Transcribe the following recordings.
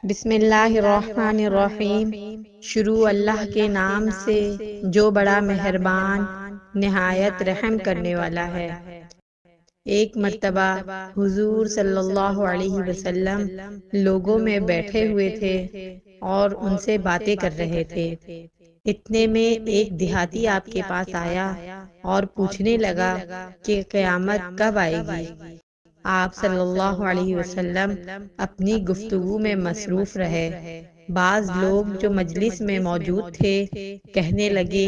بسم اللہ الرحمن الرحیم۔ شروع اللہ کے نام سے جو بڑا مہربان نہایت رحم کرنے والا ہے۔ ایک مرتبہ حضور صلی اللہ علیہ وسلم لوگوں میں بیٹھے ہوئے تھے اور ان سے باتیں کر رہے تھے۔ اتنے میں ایک دیہاتی آپ کے پاس آیا اور پوچھنے لگا کہ قیامت کب آئے گی؟ آپ صلی اللہ علیہ وسلم اپنی گفتگو میں مصروف رہے۔ بعض لوگ جو مجلس میں موجود تھے کہنے لگے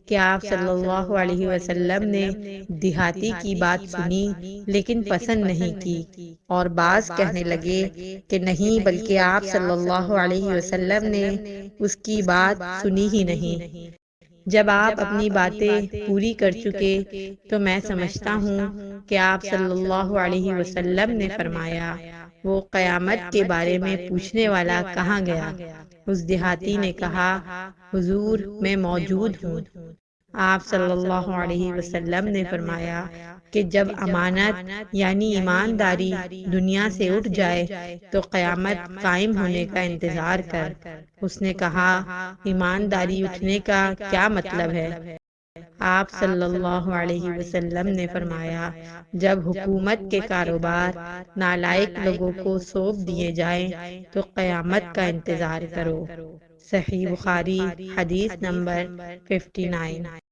کہ آپ صلی اللہ علیہ وسلم نے دیہاتی کی بات سنی لیکن پسند نہیں کی، اور بعض کہنے لگے کہ نہیں بلکہ آپ صلی اللہ علیہ وسلم نے اس کی بات سنی ہی نہیں۔ جب آپ اپنی باتیں پوری کر چکے تو میں سمجھتا ہوں کہ آپ صلی اللہ علیہ وسلم نے فرمایا، وہ قیامت کے بارے میں پوچھنے والا کہاں گیا؟ اس دیہاتی نے کہا، حضور میں موجود ہوں۔ آپ صلی اللہ علیہ وسلم نے فرمایا کہ جب امانت یعنی ایمانداری دنیا سے اٹھ جائے تو قیامت قائم ہونے کا انتظار کر۔ اس نے کہا، ایمانداری اٹھنے کا کیا مطلب ہے؟ آپ صلی اللہ علیہ وسلم نے فرمایا، جب حکومت کے کاروبار نالائق لوگوں کو سونپ دیے جائیں تو قیامت کا انتظار کرو۔ صحیح بخاری، حدیث نمبر 59۔